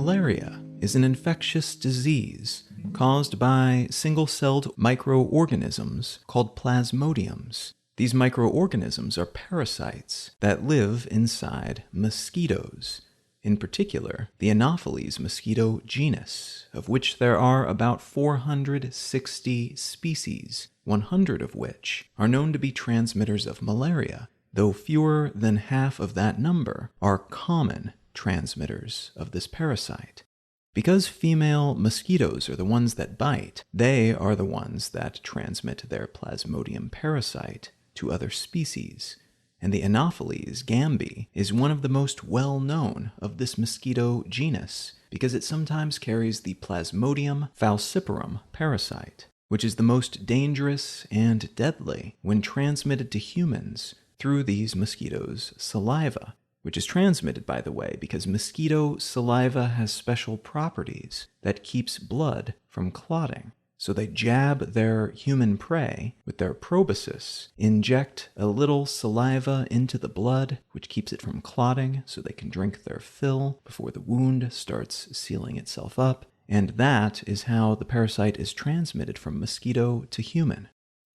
Malaria is an infectious disease caused by single-celled microorganisms called plasmodiums. These microorganisms are parasites that live inside mosquitoes, in particular the Anopheles mosquito genus, of which there are about 460 species, 100 of which are known to be transmitters of malaria, though fewer than half of that number are common transmitters of this parasite. Because female mosquitoes are the ones that bite, they are the ones that transmit their plasmodium parasite to other species, and the Anopheles gambi is one of the most well-known of this mosquito genus because it sometimes carries the Plasmodium falciparum parasite, which is the most dangerous and deadly when transmitted to humans through these mosquitoes' saliva, which is transmitted, by the way, because mosquito saliva has special properties that keeps blood from clotting. So they jab their human prey with their proboscis, inject a little saliva into the blood, which keeps it from clotting so they can drink their fill before the wound starts sealing itself up, and that is how the parasite is transmitted from mosquito to human.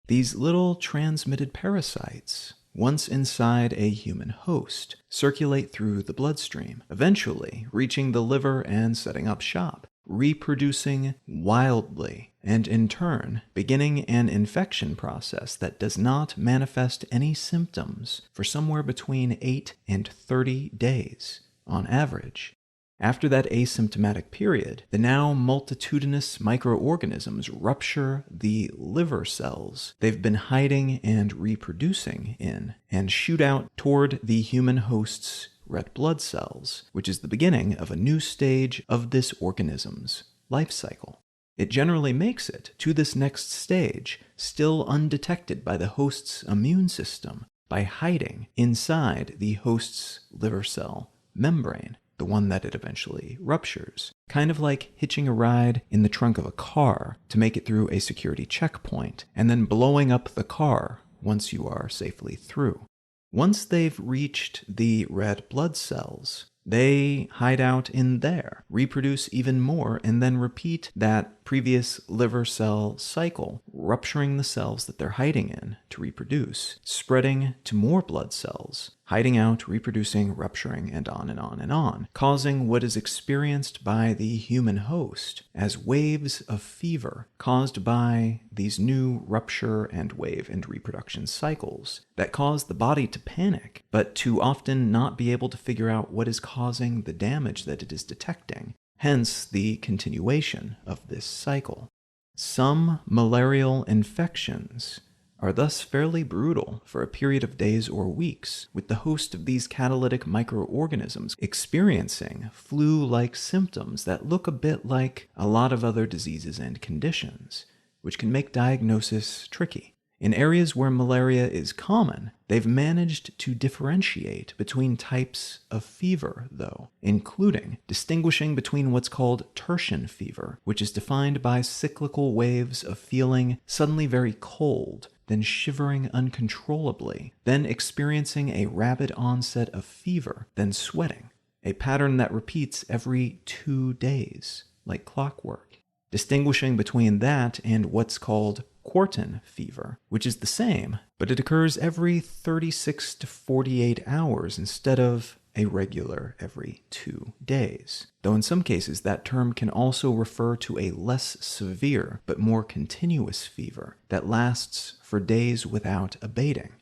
These little transmitted parasites, once inside a human host, circulate through the bloodstream, eventually reaching the liver and setting up shop, reproducing wildly, and in turn beginning an infection process that does not manifest any symptoms for somewhere between 8 and 30 days on average. After that asymptomatic period, the now multitudinous microorganisms rupture the liver cells they've been hiding and reproducing in, and shoot out toward the human host's red blood cells, which is the beginning of a new stage of this organism's life cycle. It generally makes it to this next stage, still undetected by the host's immune system, by hiding inside the host's liver cell membrane, the one that it eventually ruptures, kind of like hitching a ride in the trunk of a car to make it through a security checkpoint, and then blowing up the car once you are safely through. Once they've reached the red blood cells, they hide out in there, reproduce even more, and then repeat that previous liver cell cycle, rupturing the cells that they're hiding in to reproduce, spreading to more blood cells, hiding out, reproducing, rupturing, and on and on and on, causing what is experienced by the human host as waves of fever caused by these new rupture and wave and reproduction cycles that cause the body to panic, but to often not be able to figure out what is causing the damage that it is detecting, hence the continuation of this cycle. Some malarial infections are thus fairly brutal for a period of days or weeks, with the host of these catalytic microorganisms experiencing flu-like symptoms that look a bit like a lot of other diseases and conditions, which can make diagnosis tricky. In areas where malaria is common, they've managed to differentiate between types of fever, though, including distinguishing between what's called tertian fever, which is defined by cyclical waves of feeling suddenly very cold, then shivering uncontrollably, then experiencing a rapid onset of fever, then sweating, a pattern that repeats every 2 days, like clockwork. Distinguishing between that and what's called quartan fever, which is the same, but it occurs every 36 to 48 hours instead of a regular every 2 days. Though in some cases that term can also refer to a less severe but more continuous fever that lasts for days without abating.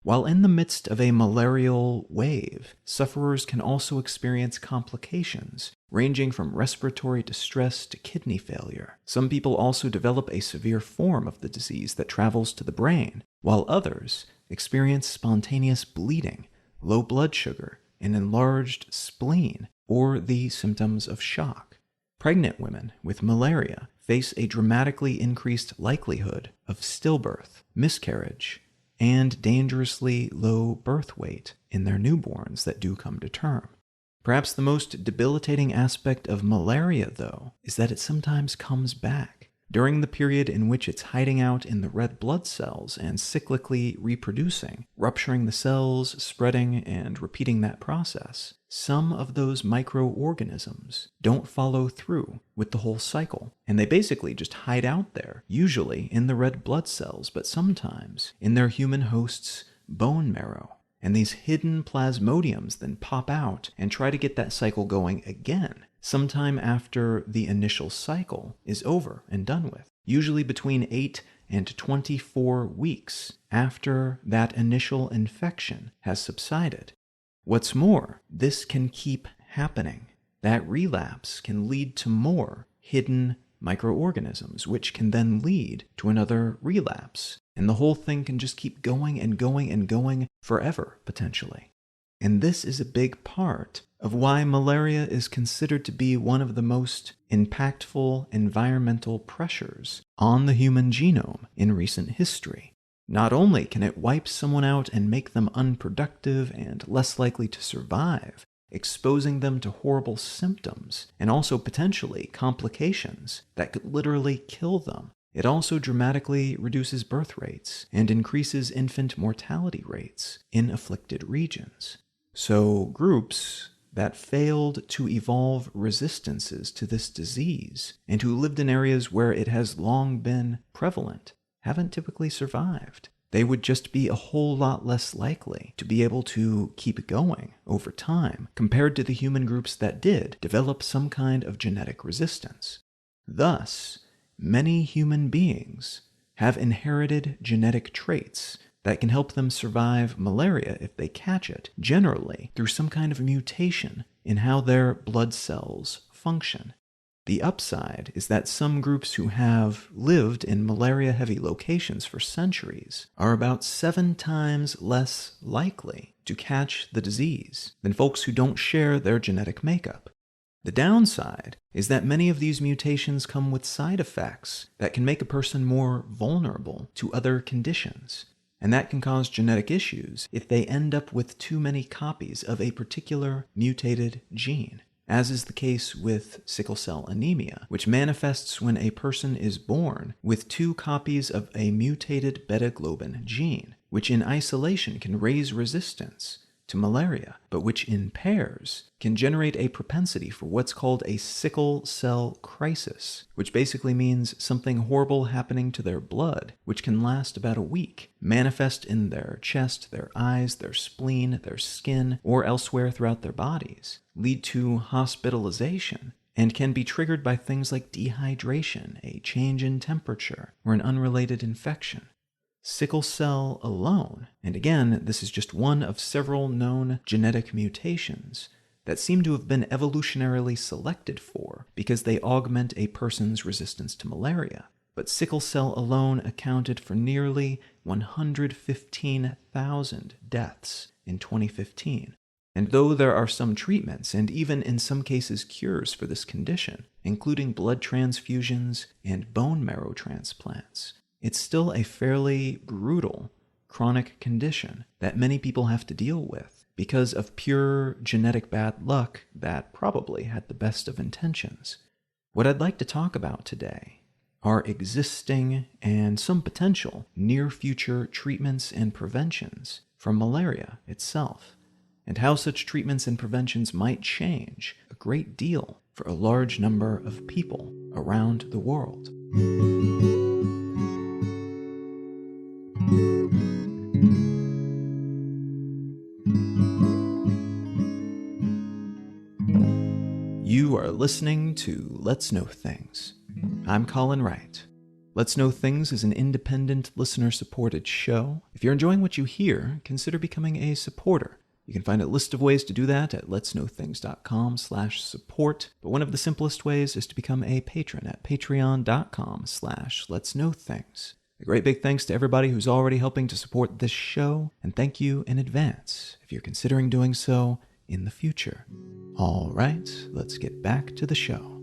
While in the midst of a malarial wave, sufferers can also experience complications, ranging from respiratory distress to kidney failure. Some people also develop a severe form of the disease that travels to the brain, while others experience spontaneous bleeding, low blood sugar, an enlarged spleen, or the symptoms of shock. Pregnant women with malaria face a dramatically increased likelihood of stillbirth, miscarriage, and dangerously low birth weight in their newborns that do come to term. Perhaps the most debilitating aspect of malaria, though, is that it sometimes comes back. During the period in which it's hiding out in the red blood cells and cyclically reproducing, rupturing the cells, spreading, and repeating that process, some of those microorganisms don't follow through with the whole cycle, and they basically just hide out there, usually in the red blood cells, but sometimes in their human host's bone marrow. And these hidden plasmodiums then pop out and try to get that cycle going again, sometime after the initial cycle is over and done with, usually between 8 and 24 weeks after that initial infection has subsided. What's more, this can keep happening. That relapse can lead to more hidden microorganisms, which can then lead to another relapse. And the whole thing can just keep going and going and going forever, potentially. And this is a big part of why malaria is considered to be one of the most impactful environmental pressures on the human genome in recent history. Not only can it wipe someone out and make them unproductive and less likely to survive, exposing them to horrible symptoms and also potentially complications that could literally kill them, it also dramatically reduces birth rates and increases infant mortality rates in afflicted regions. So groups that failed to evolve resistances to this disease and who lived in areas where it has long been prevalent haven't typically survived. They would just be a whole lot less likely to be able to keep going over time compared to the human groups that did develop some kind of genetic resistance. Thus, many human beings have inherited genetic traits that can help them survive malaria if they catch it, generally through some kind of mutation in how their blood cells function. The upside is that some groups who have lived in malaria-heavy locations for centuries are about 7 times less likely to catch the disease than folks who don't share their genetic makeup. The downside is that many of these mutations come with side effects that can make a person more vulnerable to other conditions, and that can cause genetic issues if they end up with too many copies of a particular mutated gene, as is the case with sickle cell anemia, which manifests when a person is born with 2 copies of a mutated beta-globin gene, which in isolation can raise resistance to malaria, but which in pairs can generate a propensity for what's called a sickle cell crisis, which basically means something horrible happening to their blood, which can last about a week, manifest in their chest, their eyes, their spleen, their skin, or elsewhere throughout their bodies, lead to hospitalization, and can be triggered by things like dehydration, a change in temperature, or an unrelated infection. Sickle cell alone, and again, this is just one of several known genetic mutations that seem to have been evolutionarily selected for because they augment a person's resistance to malaria. But sickle cell alone accounted for nearly 115,000 deaths in 2015. And though there are some treatments, and even in some cases cures for this condition, including blood transfusions and bone marrow transplants, it's still a fairly brutal chronic condition that many people have to deal with because of pure genetic bad luck that probably had the best of intentions. What I'd like to talk about today are existing and some potential near-future treatments and preventions for malaria itself, and how such treatments and preventions might change a great deal for a large number of people around the world. You are listening to Let's Know Things. I'm Colin Wright. Let's Know Things is an independent, listener-supported show. If you're enjoying what you hear, consider becoming a supporter. You can find a list of ways to do that at letsknowthings.com/support, but one of the simplest ways is to become a patron at patreon.com/letsknowthings. A great big thanks to everybody who's already helping to support this show, and thank you in advance if you're considering doing so in the future. All right, let's get back to the show.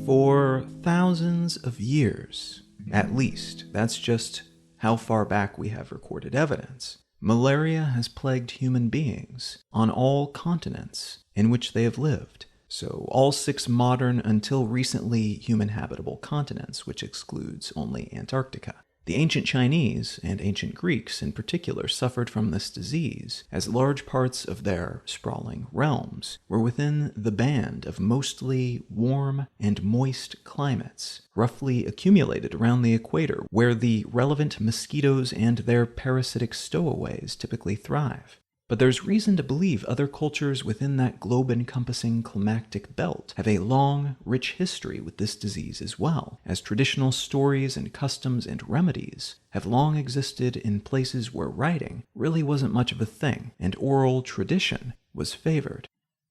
For thousands of years, at least, that's just how far back we have recorded evidence, malaria has plagued human beings on all continents in which they have lived. So all 6 modern until recently human habitable continents, which excludes only Antarctica. The ancient Chinese and ancient Greeks in particular suffered from this disease, as large parts of their sprawling realms were within the band of mostly warm and moist climates, roughly accumulated around the equator, where the relevant mosquitoes and their parasitic stowaways typically thrive. But there's reason to believe other cultures within that globe-encompassing climactic belt have a long, rich history with this disease as well, as traditional stories and customs and remedies have long existed in places where writing really wasn't much of a thing, and oral tradition was favored.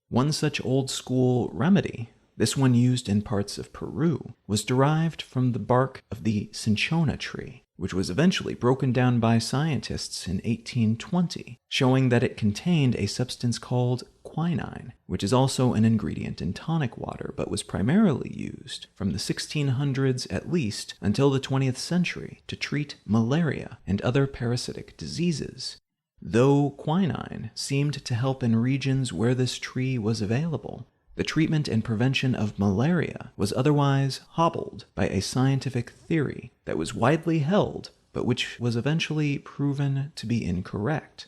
One such old-school remedy, this one used in parts of Peru, was derived from the bark of the cinchona tree, which was eventually broken down by scientists in 1820, showing that it contained a substance called quinine, which is also an ingredient in tonic water, but was primarily used from the 1600s at least until the 20th century to treat malaria and other parasitic diseases. Though quinine seemed to help in regions where this tree was available, the treatment and prevention of malaria was otherwise hobbled by a scientific theory that was widely held, but which was eventually proven to be incorrect.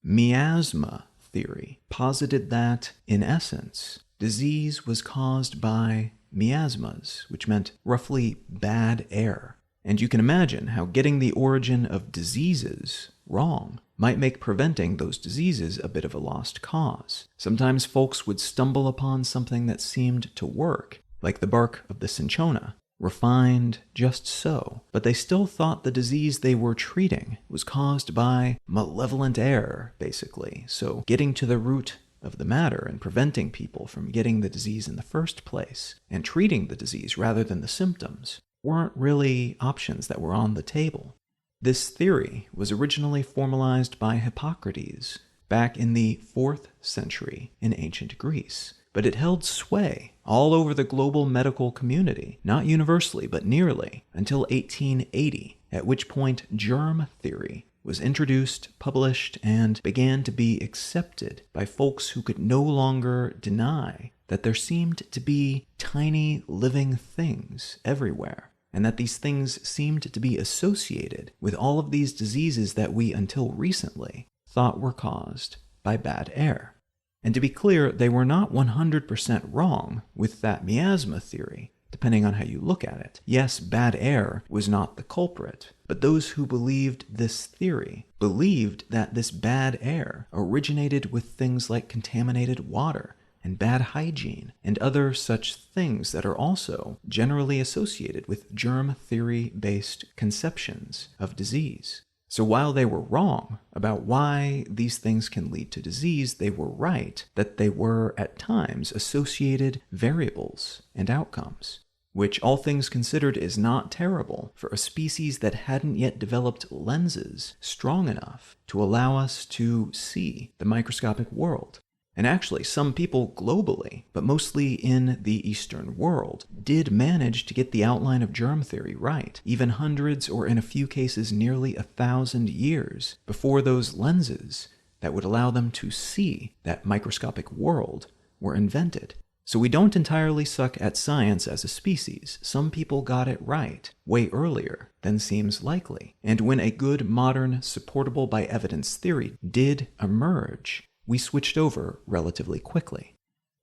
Miasma theory posited that, in essence, disease was caused by miasmas, which meant roughly bad air. And you can imagine how getting the origin of diseases wrong might make preventing those diseases a bit of a lost cause. Sometimes folks would stumble upon something that seemed to work, like the bark of the cinchona, refined just so, but they still thought the disease they were treating was caused by malevolent air, basically. So getting to the root of the matter and preventing people from getting the disease in the first place, and treating the disease rather than the symptoms, weren't really options that were on the table. This theory was originally formalized by Hippocrates back in the 4th century in ancient Greece, but it held sway all over the global medical community, not universally but nearly, until 1880, at which point germ theory was introduced, published, and began to be accepted by folks who could no longer deny that there seemed to be tiny living things everywhere, and that these things seemed to be associated with all of these diseases that we, until recently, thought were caused by bad air. And to be clear, they were not 100% wrong with that miasma theory, depending on how you look at it. Yes, bad air was not the culprit, but those who believed this theory believed that this bad air originated with things like contaminated water and bad hygiene, and other such things that are also generally associated with germ theory-based conceptions of disease. So while they were wrong about why these things can lead to disease, they were right that they were, at times, associated variables and outcomes, which, all things considered, is not terrible for a species that hadn't yet developed lenses strong enough to allow us to see the microscopic world. And actually, some people globally, but mostly in the Eastern world, did manage to get the outline of germ theory right, even hundreds or in a few cases nearly 1,000 years before those lenses that would allow them to see that microscopic world were invented. So we don't entirely suck at science as a species. Some people got it right way earlier than seems likely. And when a good, modern, supportable by evidence theory did emerge, we switched over relatively quickly.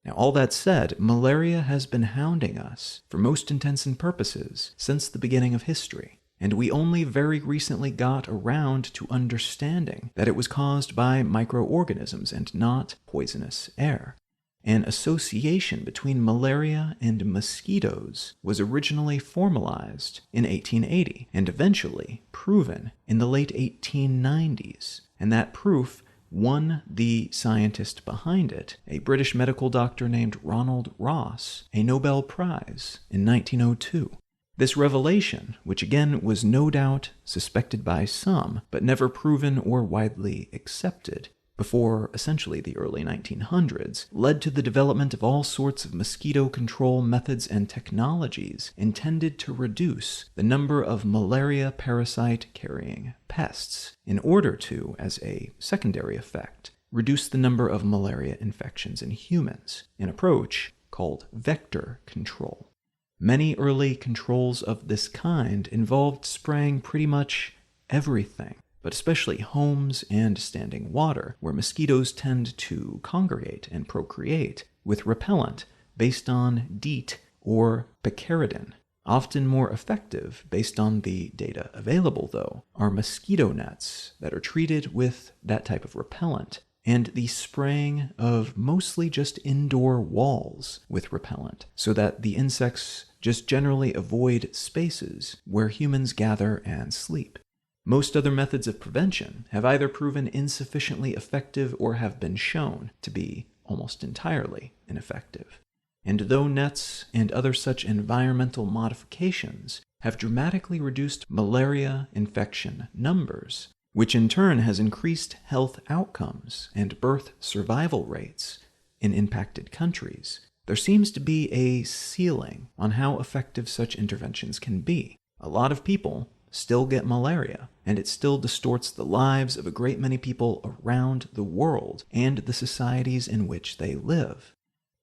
Now, all that said, malaria has been hounding us, for most intents and purposes, since the beginning of history, and we only very recently got around to understanding that it was caused by microorganisms and not poisonous air. An association between malaria and mosquitoes was originally formalized in 1880 and eventually proven in the late 1890s, and that proof won the scientist behind it, a British medical doctor named Ronald Ross, a Nobel Prize in 1902. This revelation, which again was no doubt suspected by some, but never proven or widely accepted, before essentially the early 1900s, led to the development of all sorts of mosquito control methods and technologies intended to reduce the number of malaria parasite-carrying pests in order to, as a secondary effect, reduce the number of malaria infections in humans, an approach called vector control. Many early controls of this kind involved spraying pretty much everything, but especially homes and standing water, where mosquitoes tend to congregate and procreate, with repellent based on DEET or picaridin. Often more effective, based on the data available though, are mosquito nets that are treated with that type of repellent, and the spraying of mostly just indoor walls with repellent, so that the insects just generally avoid spaces where humans gather and sleep. Most other methods of prevention have either proven insufficiently effective or have been shown to be almost entirely ineffective. And though nets and other such environmental modifications have dramatically reduced malaria infection numbers, which in turn has increased health outcomes and birth survival rates in impacted countries, there seems to be a ceiling on how effective such interventions can be. A lot of people still get malaria, and it still distorts the lives of a great many people around the world and the societies in which they live.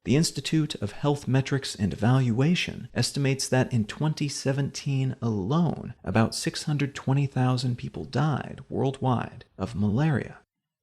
The Institute of Health Metrics and Evaluation estimates that in 2017 alone, about 620,000 people died worldwide of malaria.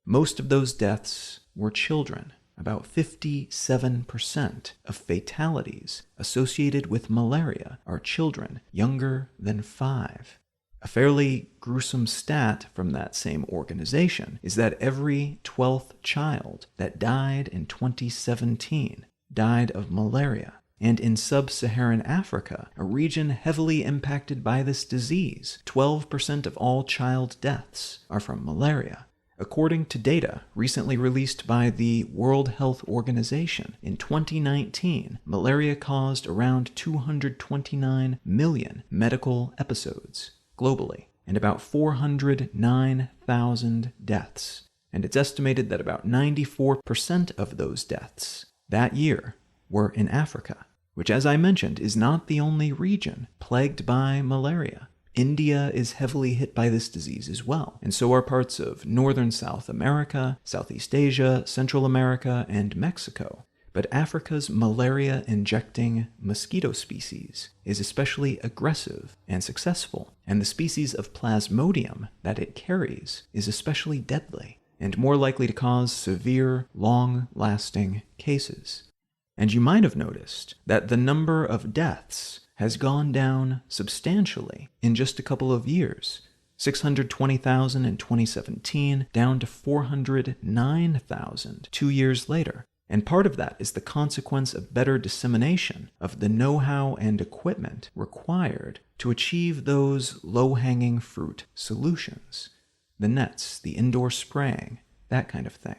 Most of those deaths were children. About 57% of fatalities associated with malaria are children younger than 5. A fairly gruesome stat from that same organization is that every 12th child that died in 2017 died of malaria. And in sub-Saharan Africa, a region heavily impacted by this disease, 12% of all child deaths are from malaria. According to data recently released by the World Health Organization, in 2019, malaria caused around 229 million medical episodes globally, and about 409,000 deaths. And it's estimated that about 94% of those deaths that year were in Africa, which, as I mentioned, is not the only region plagued by malaria. India is heavily hit by this disease as well, and so are parts of northern South America, Southeast Asia, Central America, and Mexico. But Africa's malaria-injecting mosquito species is especially aggressive and successful, and the species of Plasmodium that it carries is especially deadly and more likely to cause severe, long-lasting cases. And you might have noticed that the number of deaths has gone down substantially in just a couple of years. 620,000 in 2017, down to 409,000 2 years later. And part of that is the consequence of better dissemination of the know-how and equipment required to achieve those low-hanging fruit solutions. The nets, the indoor spraying, that kind of thing.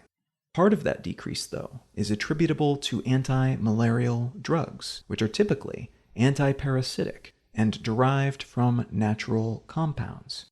Part of that decrease, though, is attributable to anti-malarial drugs, which are typically anti-parasitic and derived from natural compounds.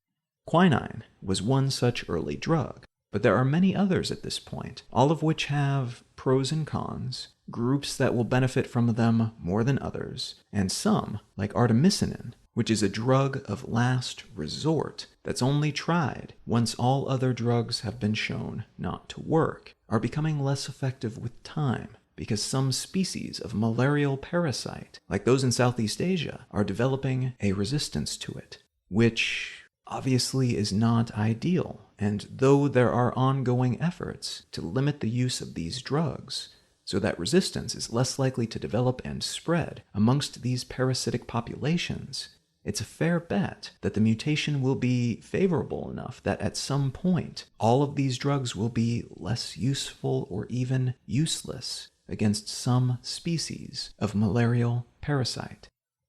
Quinine was one such early drug, but there are many others at this point, all of which have pros and cons, groups that will benefit from them more than others, and some, like artemisinin, which is a drug of last resort that's only tried once all other drugs have been shown not to work, are becoming less effective with time because some species of malarial parasite, like those in Southeast Asia, are developing a resistance to it, which obviously is not ideal. And though there are ongoing efforts to limit the use of these drugs so that resistance is less likely to develop and spread amongst these parasitic populations, it's a fair bet that the mutation will be favorable enough that at some point all of these drugs will be less useful or even useless against some species of malarial parasite.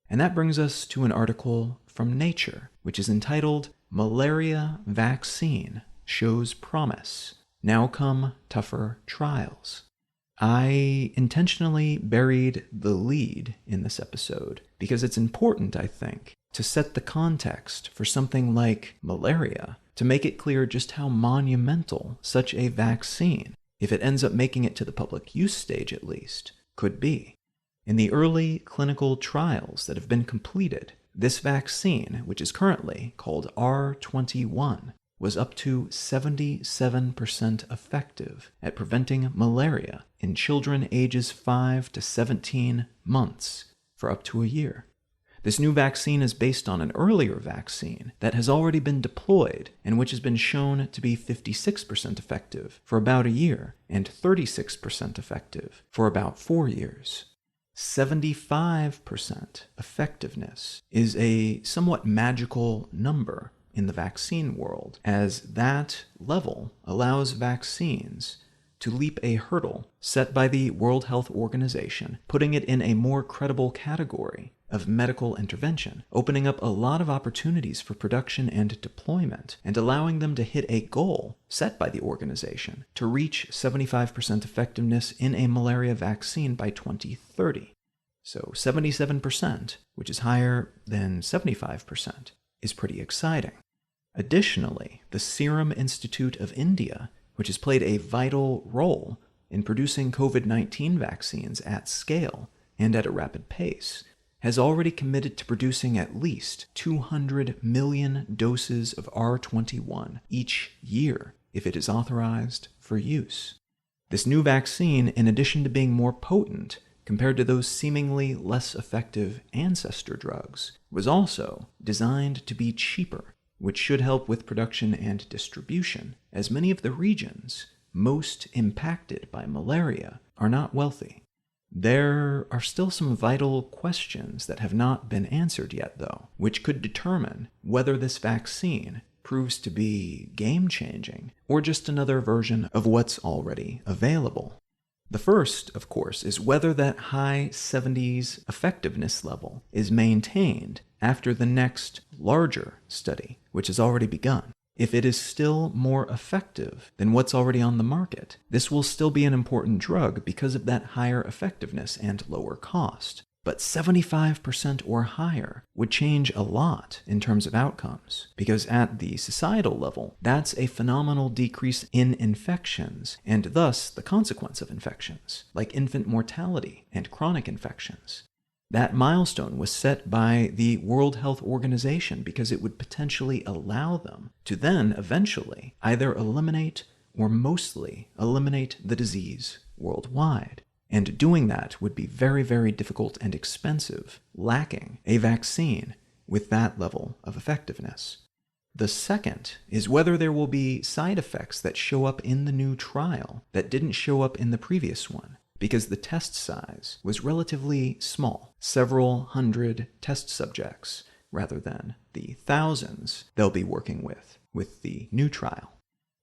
And that brings us to an article from Nature, which is entitled Malaria Vaccine Shows Promise. Now Come Tougher Trials. I intentionally buried the lead in this episode because it's important, I think, to set the context for something like malaria to make it clear just how monumental such a vaccine, if it ends up making it to the public use stage at least, could be. In the early clinical trials that have been completed, this vaccine, which is currently called R21, was up to 77% effective at preventing malaria in children ages 5 to 17 months for up to a year. This new vaccine is based on an earlier vaccine that has already been deployed and which has been shown to be 56% effective for about a year and 36% effective for about 4 years. 75% effectiveness is a somewhat magical number in the vaccine world, as that level allows vaccines to leap a hurdle set by the World Health Organization, putting it in a more credible category of medical intervention, opening up a lot of opportunities for production and deployment, and allowing them to hit a goal set by the organization to reach 75% effectiveness in a malaria vaccine by 2030. So 77%, which is higher than 75%, is pretty exciting. Additionally, the Serum Institute of India, which has played a vital role in producing COVID-19 vaccines at scale and at a rapid pace, has already committed to producing at least 200 million doses of R21 each year if it is authorized for use. This new vaccine, in addition to being more potent compared to those seemingly less effective ancestor drugs, was also designed to be cheaper, which should help with production and distribution, as many of the regions most impacted by malaria are not wealthy. There are still some vital questions that have not been answered yet, though, which could determine whether this vaccine proves to be game-changing or just another version of what's already available. The first, of course, is whether that high 70s effectiveness level is maintained after the next larger study, which has already begun. If it is still more effective than what's already on the market, this will still be an important drug because of that higher effectiveness and lower cost. But 75% or higher would change a lot in terms of outcomes, because at the societal level, that's a phenomenal decrease in infections, and thus the consequence of infections, like infant mortality and chronic infections. That milestone was set by the World Health Organization because it would potentially allow them to then eventually either eliminate or mostly eliminate the disease worldwide. And doing that would be very, very difficult and expensive, lacking a vaccine with that level of effectiveness. The second is whether there will be side effects that show up in the new trial that didn't show up in the previous one, because the test size was relatively small, several hundred test subjects, rather than the thousands they'll be working with the new trial.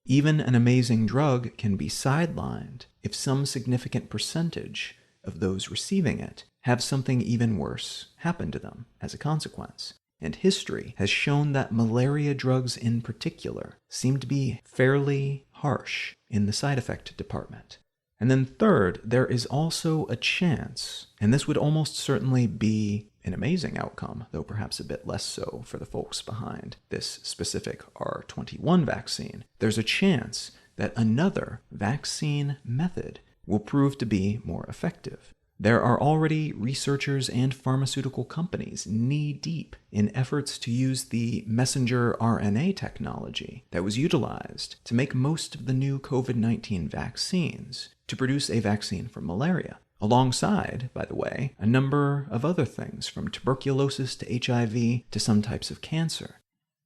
Even an amazing drug can be sidelined if some significant percentage of those receiving it have something even worse happen to them as a consequence. And history has shown that malaria drugs in particular seem to be fairly harsh in the side effect department. And then third, there is also a chance, and this would almost certainly be an amazing outcome, though perhaps a bit less so for the folks behind this specific R21 vaccine, there's a chance that another vaccine method will prove to be more effective. There are already researchers and pharmaceutical companies knee-deep in efforts to use the messenger RNA technology that was utilized to make most of the new COVID-19 vaccines to produce a vaccine for malaria, alongside, by the way, a number of other things from tuberculosis to HIV to some types of cancer.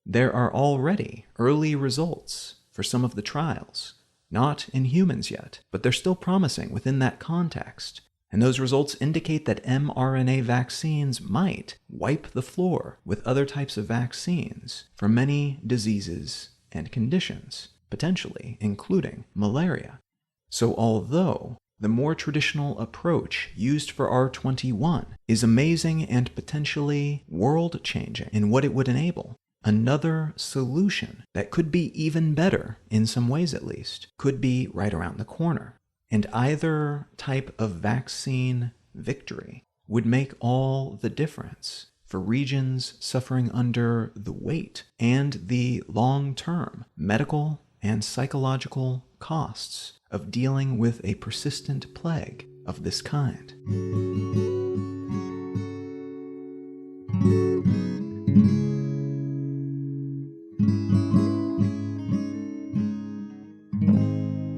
There are already early results for some of the trials, not in humans yet, but they're still promising within that context. And those results indicate that mRNA vaccines might wipe the floor with other types of vaccines for many diseases and conditions, potentially including malaria. So although the more traditional approach used for R21 is amazing and potentially world-changing in what it would enable, another solution that could be even better, in some ways at least, could be right around the corner. And either type of vaccine victory would make all the difference for regions suffering under the weight and the long-term medical and psychological costs of dealing with a persistent plague of this kind.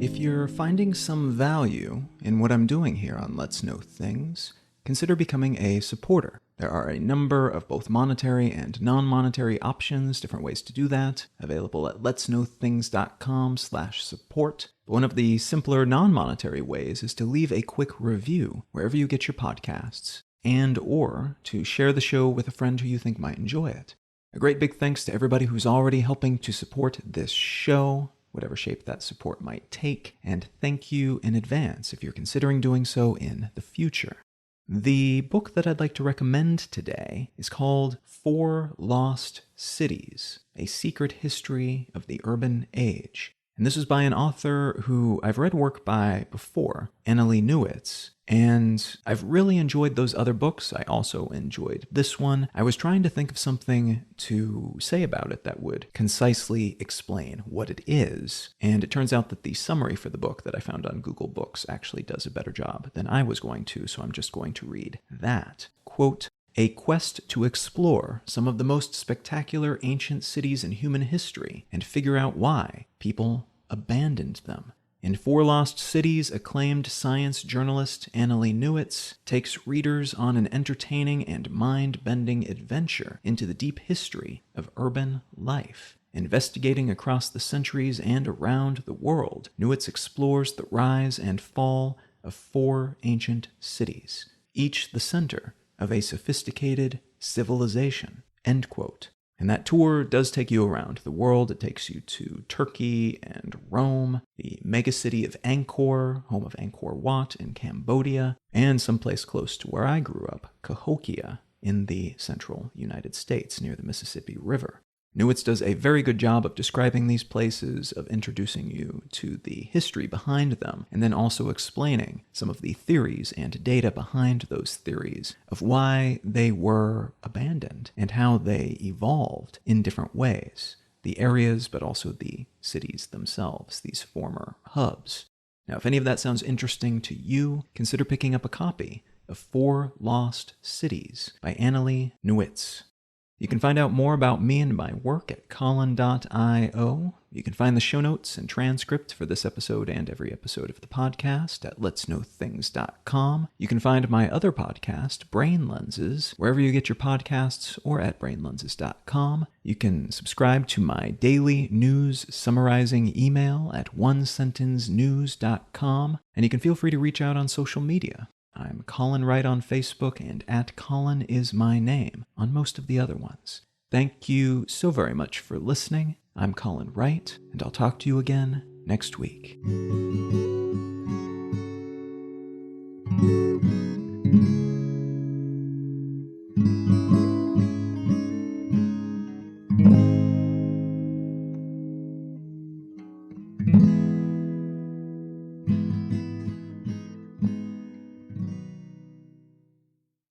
If you're finding some value in what I'm doing here on Let's Know Things, consider becoming a supporter. There are a number of both monetary and non-monetary options, different ways to do that, available at letsknowthings.com/support. But one of the simpler non-monetary ways is to leave a quick review wherever you get your podcasts, and or to share the show with a friend who you think might enjoy it. A great big thanks to everybody who's already helping to support this show, whatever shape that support might take, and thank you in advance if you're considering doing so in the future. The book that I'd like to recommend today is called 4 Lost Cities, A Secret History of the Urban Age. And this is by an author who I've read work by before, Annalee Newitz, and I've really enjoyed those other books. I also enjoyed this one. I was trying to think of something to say about it that would concisely explain what it is, and it turns out that the summary for the book that I found on Google Books actually does a better job than I was going to, so I'm just going to read that. Quote, "A quest to explore some of the most spectacular ancient cities in human history and figure out why people abandoned them. In 4 Lost Cities, acclaimed science journalist Annalee Newitz takes readers on an entertaining and mind-bending adventure into the deep history of urban life. Investigating across the centuries and around the world, Newitz explores the rise and fall of 4 ancient cities, each the center of a sophisticated civilization." End quote. And that tour does take you around the world. It takes you to Turkey and Rome, the megacity of Angkor, home of Angkor Wat in Cambodia, and someplace close to where I grew up, Cahokia, in the central United States near the Mississippi River. Newitz does a very good job of describing these places, of introducing you to the history behind them, and then also explaining some of the theories and data behind those theories of why they were abandoned and how they evolved in different ways. The areas, but also the cities themselves, these former hubs. Now, if any of that sounds interesting to you, consider picking up a copy of 4 Lost Cities by Annalee Newitz. You can find out more about me and my work at Colin.io. You can find the show notes and transcript for this episode and every episode of the podcast at letsknowthings.com. You can find my other podcast, Brain Lenses, wherever you get your podcasts or at brainlenses.com. You can subscribe to my daily news summarizing email at onesentencenews.com. And you can feel free to reach out on social media. I'm Colin Wright on Facebook and at Colin is my name on most of the other ones. Thank you so very much for listening. I'm Colin Wright, and I'll talk to you again next week.